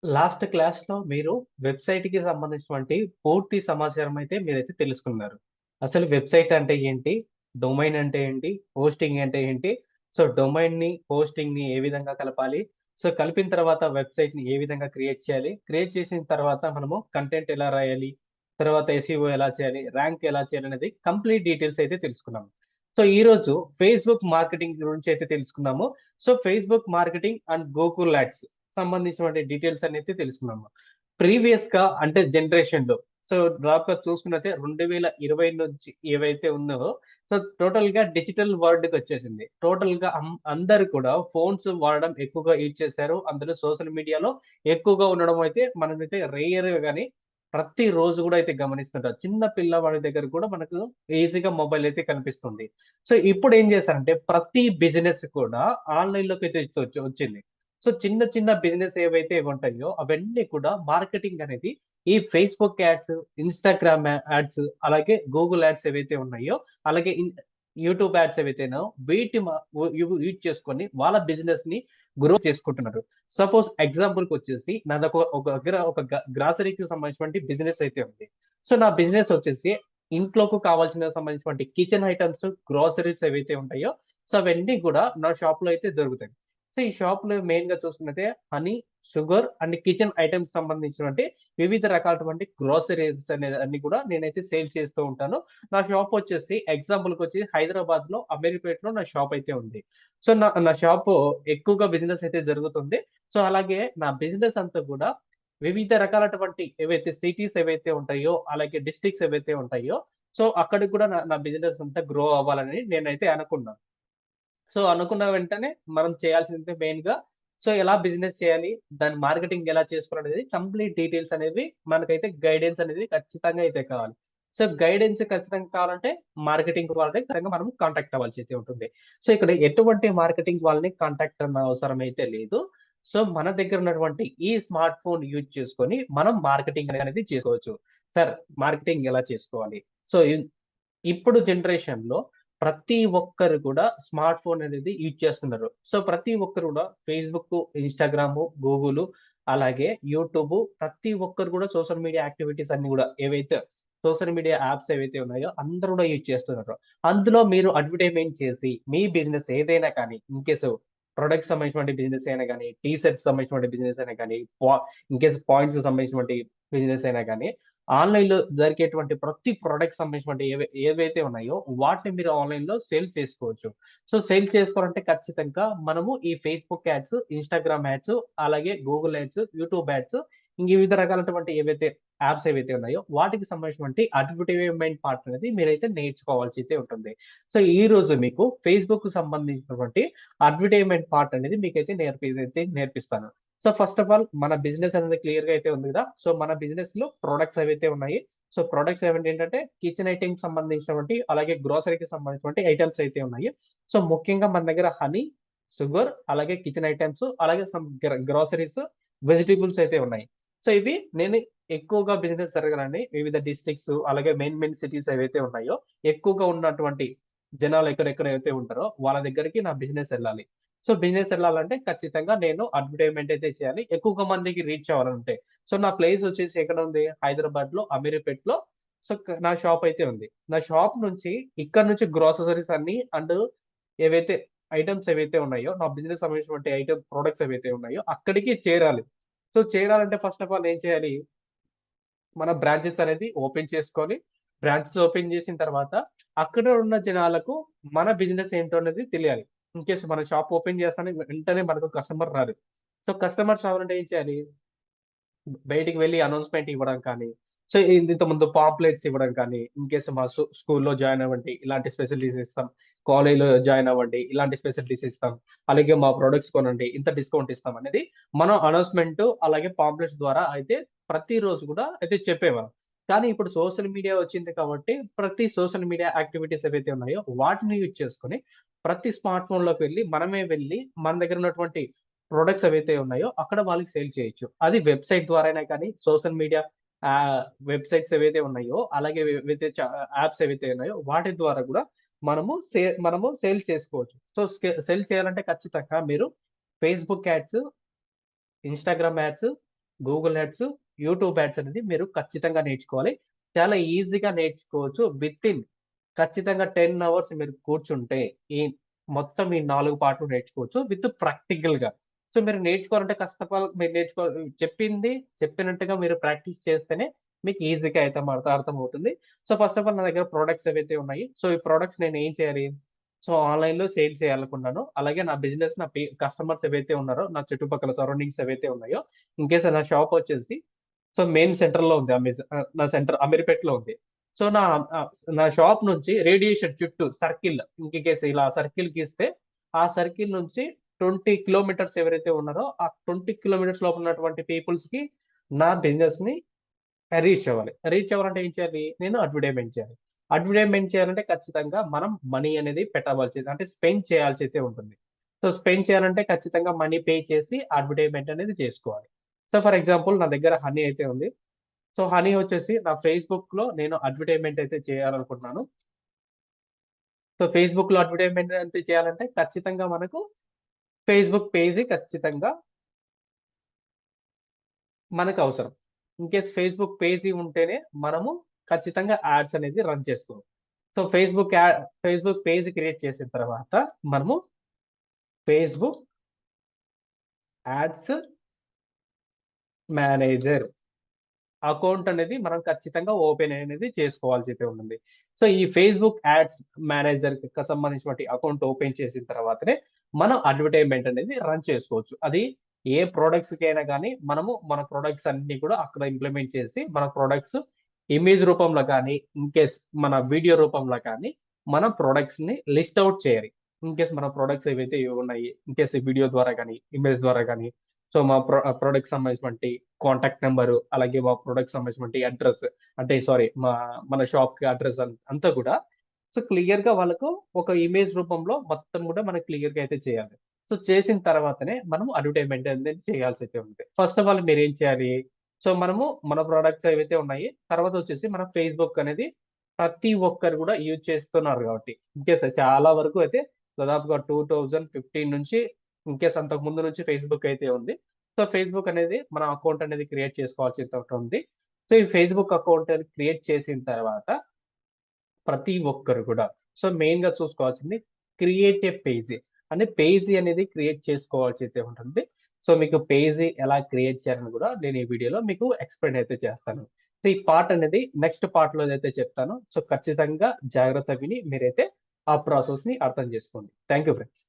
Last క్లాస్‌లో మీరు వెబ్‌సైట్‌కి సంబంధించినటువంటి పూర్తి సమాచారం అయితే మీరైతే తెలుసుకున్నారు. అసలు వెబ్‌సైట్ అంటే ఏంటి? డొమైన్ అంటే ఏంటి? హోస్టింగ్ అంటే ఏంటి? సో, డొమైన్‌ని, హోస్టింగ్‌ని ఏ విధంగా కలపాలి? సో, కలిపిన తర్వాత వెబ్‌సైట్‌ని ఏ విధంగా క్రియేట్ చేయాలి? క్రియేట్ చేసిన తర్వాత మనము కంటెంట్ ఎలా రాయాలి? తర్వాత ఎస్ఈఓ ఎలా చేయాలి? ర్యాంక్ ఎలా చేయాలనేది కంప్లీట్ డీటెయిల్స్ అయితే తెలుసుకున్నాము. సో, ఈరోజు ఫేస్‌బుక్ మార్కెటింగ్ గురించి అయితే తెలుసుకున్నాము. So, Facebook marketing and Gokul ads సంబంధించినటువంటి డీటెయిల్స్ అనేది తెలుసుకున్నాము. ప్రీవియస్‌గా అంటే జనరేషన్‌లో సో, దాకా చూసుకున్నట్టే 2020 నుంచి ఏవైతే ఉన్నావో సో, టోటల్‌గా డిజిటల్ వరల్డ్‌కొచ్చేసింది. టోటల్‌గా అందరూ కూడా ఫోన్స్ వాడడం ఎక్కువగా యూజ్ చేశారు. అందులో సోషల్ మీడియాలో ఎక్కువగా ఉండడం అయితే మనమైతే రేర్‌గా గాని ప్రతిరోజు గూడా అయితే గమనిస్తుంటాం. చిన్న పిల్లవాడి దగ్గర కూడా మనకు ఈజీగా మొబైల్ అయితే కనిపిస్తుంది. సో, ఇప్పుడేం చేశారంటే ప్రతి బిజినెస్ కూడా ఆన్‌లైన్‌లోకైతే వచ్చింది. సో, చిన్న చిన్న బిజినెస్ ఏవైతే ఉంటాయో అవన్నీ కూడా మార్కెటింగ్ అనేది ఈ ఫేస్‌బుక్ యాడ్స్, ఇన్‌స్టాగ్రామ్ యాడ్స్ అలాగే గూగుల్ యాడ్స్ ఏవైతే ఉన్నాయో, అలాగే యూట్యూబ్ యాడ్స్ ఏవైతేనో వీటి మ వు ఇవి యూజ్ చేసుకొని వాళ్ళ బిజినెస్‌ని గ్రో చేసుకుంటున్నారు. సపోజ్ ఎగ్జాంపుల్‌కొచ్చేసి నాదొక ఒక దగ్గర ఒక గ్రాసరీకి సంబంధించినటువంటి బిజినెస్ అయితే ఉంది. సో, నా బిజినెస్ వచ్చేసి ఇంట్లోకి కావాల్సిన సంబంధించినటువంటి కిచెన్ ఐటెమ్స్, గ్రోసరీస్ ఏవైతే ఉంటాయో, సో, అవన్నీ కూడా నా షాప్‌లో అయితే దొరుకుతాయి. సో, ఈ షాప్‌లో మెయిన్‌గా చూసుకున్నైతే honey, sugar and kitchen items సంబంధించినటువంటి వివిధ రకాలటువంటి గ్రోసరీస్ అనేది అన్ని కూడా నేనైతే సేల్ చేస్తూ ఉంటాను. నా షాప్ వచ్చేసి ఎగ్జాంపుల్‌కొచ్చి హైదరాబాద్‌లో అమీర్‌పేట్‌లో నా షాప్ అయితే ఉంది. సో, నా షాపు ఎక్కువగా బిజినెస్ అయితే జరుగుతుంది. సో, అలాగే నా బిజినెస్ అంతా కూడా వివిధ రకాలటువంటి ఏవైతే సిటీస్ ఏవైతే ఉంటాయో, అలాగే డిస్ట్రిక్ట్స్ ఏవైతే ఉంటాయో, సో, అక్కడికి కూడా నా నా బిజినెస్ అంతా గ్రో అవ్వాలని నేనైతే అనుకున్నాను. సో, అనుకున్న వెంటనే మనం చేయాల్సింది మెయిన్‌గా సో, ఎలా బిజినెస్ చేయాలి? దాని మార్కెటింగ్ ఎలా చేసుకోవాలనేది కంప్లీట్ డీటెయిల్స్ అనేవి మనకైతే గైడెన్స్ అనేది ఖచ్చితంగా అయితే కావాలి. సో, గైడెన్స్ ఖచ్చితంగా కావాలంటే మార్కెటింగ్ వాళ్ళని ఖచ్చితంగా మనం కాంటాక్ట్ అవ్వాల్సి అయితే ఉంటుంది. సో, ఇక్కడ ఎటువంటి మార్కెటింగ్ వాళ్ళని కాంటాక్ట్ అన్న అవసరం అయితే లేదు. సో, మన దగ్గర ఉన్నటువంటి ఈ స్మార్ట్ ఫోన్ యూజ్ చేసుకొని మనం మార్కెటింగ్ అనేది చేసుకోవచ్చు. సార్ మార్కెటింగ్ ఎలా చేసుకోవాలి? సో, ఇప్పుడు జనరేషన్‌లో ప్రతి ఒక్కరు కూడా స్మార్ట్ ఫోన్ అనేది యూజ్ చేస్తున్నారు. సో, ప్రతి ఒక్కరు కూడా ఫేస్‌బుక్, ఇన్‌స్టాగ్రాము, గూగులు అలాగే యూట్యూబు ప్రతి ఒక్కరు కూడా సోషల్ మీడియా యాక్టివిటీస్ అన్నీ గూడా ఏవైతే సోషల్ మీడియా యాప్స్ ఏవైతే ఉన్నాయో అందరూ కూడా యూజ్ చేస్తున్నారు. అందులో మీరు అడ్వర్టైజ్‌మెంట్ చేసి మీ బిజినెస్ ఏదైనా కానీ ఇన్‌కేస్ ప్రొడక్ట్స్ సంబంధించినటువంటి బిజినెస్ అయినా గాని, టీ షర్ట్స్ సంబంధించినటువంటి బిజినెస్ అయినా గాని, ఇన్‌కేస్ పాయింట్స్‌కి సంబంధించినటువంటి బిజినెస్ అయినా గాని ఆన్‌లైన్‌లో జరిగేటువంటి ప్రతి ప్రొడక్ట్‌కి సంబంధించినటువంటి ఏవైతే ఉన్నాయో వాటిని మీరు ఆన్‌లైన్‌లో సేల్ చేసుకోవచ్చు. సో, సేల్ చేసుకోవాలంటే ఖచ్చితంగా మనము ఈ ఫేస్‌బుక్ యాడ్స్, ఇన్‌స్టాగ్రామ్ యాడ్స్, అలాగే గూగుల్ యాడ్స్, యూట్యూబ్ యాడ్స్ ఇంక వివిధ రకాలైనటువంటి ఏవైతే యాప్స్ ఏవైతే ఉన్నాయో వాటికి సంబంధించినటువంటి అడ్వర్టైజ్‌మెంట్ పార్ట్ అనేది మీరైతే నేర్చుకోవాల్సి అయితే ఉంటుంది. సో, ఈరోజు మీకు ఫేస్‌బుక్‌కి సంబంధించినటువంటి అడ్వర్టైజ్‌మెంట్ పార్ట్ అనేది మీకైతే నేర్పిస్తాను. సో, ఫస్ట్ ఆఫ్ ఆల్ మన బిజినెస్ అనేది క్లియర్‌గా అయితే ఉంది గదా! సో, మన బిజినెస్‌లో ప్రొడక్ట్స్ ఏవైతే ఉన్నాయి. సో, ప్రొడక్ట్స్ ఏంటంటే కిచెన్ ఐటెమ్స్ సంబంధించినటువంటి అలాగే గ్రోసరీకి సంబంధించినటువంటి ఐటెమ్స్ అయితే ఉన్నాయి. సో, ముఖ్యంగా మన దగ్గర హనీ, షుగర్ అలాగే కిచెన్ ఐటెమ్స్ అలాగే సమ్ గ్రోసరీస్, వెజిటబుల్స్ అయితే ఉన్నాయి. సో, ఇవి నేను ఎక్కువగా బిజినెస్ జరగాలని వివిధ డిస్ట్రిక్ట్స్ అలాగే మెయిన్ సిటీస్ ఏవైతే ఉన్నాయో ఎక్కువగా ఉన్నటువంటి జనాలు ఎక్కడెక్కడైతే ఉంటారో వాళ్ళ దగ్గరికి నా బిజినెస్ ఎళ్ళాలి. సో, బిజినెస్ ఎళ్ళాలంటే ఖచ్చితంగా నేను అడ్వర్టైజ్‌మెంట్ అయితే చేయాలి. ఎక్కువగా మందికి రీచ్ అవ్వాలంటే. సో, నా ప్లేస్ వచ్చేసి ఎక్కడ ఉంది? హైదరాబాద్‌లో అమీర్‌పేట్‌లో సో, నా షాప్ అయితే ఉంది. నా షాప్ నుంచి ఇక్కడ నుంచి గ్రోసరీస్ అన్నీ అండ్ ఏవైతే ఐటెమ్స్ ఏవైతే ఉన్నాయో, నా బిజినెస్ సంబంధించినటువంటి ప్రొడక్ట్స్ ఏవైతే ఉన్నాయో అక్కడికి చేరాలి. సో, చేరాలంటే ఫస్ట్ ఆఫ్ ఆల్ ఏం చేయాలి? మన బ్రాంచెస్ అనేది ఓపెన్ చేసుకొని, బ్రాంచెస్ ఓపెన్ చేసిన తర్వాత, అక్కడ ఉన్న జనాలకు మన బిజినెస్ ఏంటో అనేది తెలియాలి. ఇన్‌కేస్ మన షాప్ ఓపెన్ చేస్తానే వెంటనే మనకు కస్టమర్ రారు. సో, కస్టమర్స్ రావాలంటే ఏం చేయాలి? బయటికి వెళ్లి అనౌన్స్‌మెంట్ ఇవ్వడం కానీ, సో, ఇంతకుముందు పాంప్లెట్స్ ఇవ్వడం కానీ, ఇన్‌కేస్ మా స్కూల్‌లో జాయిన్ అవ్వండి, ఇలాంటి ఫెసిలిటీస్ ఇస్తాం. కాలేజ్‌లో జాయిన్ అవ్వండి, ఇలాంటి ఫెసిలిటీస్ ఇస్తాం. అలాగే మా ప్రొడక్ట్స్ కొనండి, ఇంత డిస్కౌంట్ ఇస్తాం అనేది మనం అనౌన్స్‌మెంట్ అలాగే పాంప్లెట్స్ ద్వారా అయితే ప్రతిరోజు కూడా అయితే చెప్పేవాళ్ళం. కానీ ఇప్పుడు సోషల్ మీడియా వచ్చింది కాబట్టి ప్రతి సోషల్ మీడియా యాక్టివిటీస్ ఏవైతే ఉన్నాయో వాటిని యూజ్ చేసుకొని ప్రతి స్మార్ట్ ఫోన్‌లోకి వెళ్లి మన దగ్గర ఉన్నటువంటి ప్రొడక్ట్స్ ఏవైతే ఉన్నాయో అక్కడ వాళ్ళకి సేల్ చేయొచ్చు. అది వెబ్‌సైట్ ద్వారానే కానీ, సోషల్ మీడియా ఆహ్, వెబ్‌సైట్స్ ఏవైతే ఉన్నాయో, అలాగే ఏవైతే యాప్స్ ఏవైతే ఉన్నాయో, వాటి ద్వారా గూడా మనము సేల్ చేసుకోవచ్చు. సో, సెల్ చేయాలంటే ఖచ్చితంగా మీరు Facebook ads, Instagram ads, Google ads, YouTube ads అనేది మీరు ఖచ్చితంగా నేర్చుకోవాలి. చాలా ఈజీగా నేర్చుకోవచ్చు. ఖచ్చితంగా 10 అవర్స్ మీరు కూర్చుంటే ఈ మొత్తం ఈ 4 పార్ట్లు నేర్చుకోవచ్చు విత్ ప్రాక్టికల్‌గా. సో, మీరు నేర్చుకోవాలంటే ఫస్ట్ ఆఫ్ ఆల్ మీరు చెప్పింది చెప్పినట్టుగా మీరు ప్రాక్టీస్ చేస్తేనే మీకు ఈజీగా అయితే అర్థమవుతుంది. సో, ఫస్ట్ ఆఫ్ ఆల్ నా దగ్గర ప్రొడక్ట్స్ ఏవైతే ఉన్నాయి. సో, ఈ ప్రొడక్ట్స్ నేను ఏం చేయాలి? సో, ఆన్‌లైన్‌లో సేల్ చేయాలనుకున్నాను. అలాగే నా బిజినెస్ కస్టమర్స్ ఏవైతే ఉన్నారో, నా చుట్టుపక్కల సరౌండింగ్స్ ఏవైతే ఉన్నాయో, ఇన్‌కేస్ నా షాప్ వచ్చేసి సో, మెయిన్ సెంటర్‌లో ఉంది. నా సెంటర్ అమీర్పేట్‌లో ఉంది. సో, ఆహ్, నా షాప్ నుంచి రేడియేషన్ చుట్టూ సర్కిల్ ఇన్‌కేస్ ఇలా సర్కిల్ గీస్తే, ఆ సర్కిల్ నుంచి 20 కిలోమీటర్స్ ఎవరైతే ఉన్నారో, ఆ 20 కిలోమీటర్స్ లోపల ఉన్నటువంటి పీపుల్స్‌కి నా బిజినెస్‌ని రీచ్ అవ్వాలి. రీచ్ అవ్వాలంటే ఏం చేయాలి? నేను అడ్వర్టైజ్‌మెంట్ చేయాలి. అడ్వర్టైజ్‌మెంట్ చేయాలంటే ఖచ్చితంగా మనం మనీ అనేది అంటే స్పెండ్ చేయాల్సైతే ఉంటుంది. సో, స్పెండ్ చేయాలంటే ఖచ్చితంగా మనీ పే చేసి అడ్వర్టైజ్‌మెంట్ అనేది చేసుకోవాలి. సో, ఫర్ ఎగ్జాంపుల్ నా దగ్గర హనీ అయితే ఉంది. సో, హనీ వచ్చేసి నా ఫేస్‌బుక్‌లో నేను అడ్వర్టైజ్‌మెంట్ అయితే చేయాలనుకుంటున్నాను. సో, ఫేస్‌బుక్‌లో అడ్వర్టైజ్‌మెంట్ అయితే చేయాలంటే ఖచ్చితంగా మనకు ఫేస్‌బుక్ పేజీ ఖచ్చితంగా మనకవసరం. ఇన్‌కేస్ ఫేస్‌బుక్ పేజీ ఉంటేనే మనము ఖచ్చితంగా యాడ్స్ అనేది రన్ చేసుకోవచ్చు. సో, ఫేస్‌బుక్ పేజ్ క్రియేట్ చేసిన తర్వాత మనము ఫేస్‌బుక్ యాడ్స్ మేనేజర్ అకౌంట్ అనేది మనం ఖచ్చితంగా ఓపెన్ అనేది చేసుకోవాల్సైతే ఉంటుంది. సో, ఈ ఫేస్‌బుక్ యాడ్స్ మేనేజర్‌కి సంబంధించినటువంటి అకౌంట్ ఓపెన్ చేసిన తర్వాతనే మనం అడ్వర్టైజ్‌మెంట్ అనేది రన్ చేసుకోవచ్చు. అది ఏ ప్రొడక్ట్స్‌కైనా గాని మనము మన ప్రొడక్ట్స్ అన్నీ కూడా అక్కడ ఇంప్లిమెంట్ చేసి మన ప్రొడక్ట్స్ ఇమేజ్ రూపంలో గాని, ఇన్‌కేస్ మన వీడియో రూపంలో కానీ మన ప్రొడక్ట్స్‌ని లిస్ట్ ఔట్ చేయాలి. ఇన్‌కేస్ మన ప్రొడక్ట్స్ ఏవైతే ఉన్నాయి, ఇన్‌కేస్ వీడియో ద్వారా గాని, ఇమేజ్ ద్వారా గాని సో, మా ప్రొడక్ట్‌కి సంబంధించినటువంటి కాంటాక్ట్ నంబరు, అలాగే మా ప్రొడక్ట్‌కి సంబంధించినటువంటి అడ్రెస్ అంటే సారీ మన షాప్‌కి అడ్రెస్ అంతా కూడా సో, క్లియర్‌గా వాళ్ళకు ఒక ఇమేజ్ రూపంలో మొత్తం కూడా మనకు క్లియర్‌గా అయితే చేయాలి. సో, చేసిన తర్వాతనే మనం అడ్వర్టైజ్‌మెంట్ అనేది చేయాల్సైతే ఉంది. ఫస్ట్ ఆఫ్ ఆల్ మీరేం చేయాలి? సో, మనము మన ప్రొడక్ట్స్ ఏవైతే ఉన్నాయి, తర్వాత వచ్చేసి మన ఫేస్‌బుక్ అనేది ప్రతి ఒక్కరు కూడా యూజ్ చేస్తున్నారు కాబట్టి, ఇన్‌కేస్ చాలా వరకు అయితే దాదాపుగా 2015 నుంచి ఇన్‌కేస్ అంతకు ముందు నుంచి ఫేస్‌బుక్ అయితే ఉంది. సో, ఫేస్‌బుక్ అనేది మన అకౌంట్ అనేది క్రియేట్ చేసుకోవాల్సి ఉంది. సో, ఈ ఫేస్‌బుక్ అకౌంట్ అనేది క్రియేట్ చేసిన తర్వాత ప్రతి ఒక్కరు కూడా సో, మెయిన్‌గా చూసుకోవాల్సింది క్రియేట్ ఏ పేజీ. అంటే పేజీ అనేది క్రియేట్ చేసుకోవాల్సైతే ఉంటుంది. సో, మీకు పేజీ ఎలా క్రియేట్ చేయాలని కూడా నేను ఈ వీడియోలో మీకు ఎక్స్‌ప్లెయిన్ అయితే చేస్తాను. సో, ఈ పార్ట్ అనేది నెక్స్ట్ పార్ట్‌లో అయితే చెప్తాను. సో, ఖచ్చితంగా జాగ్రత్తగా విని మీరైతే ఆ ప్రాసెస్‌ని అర్థం చేసుకోండి. Thank you friends.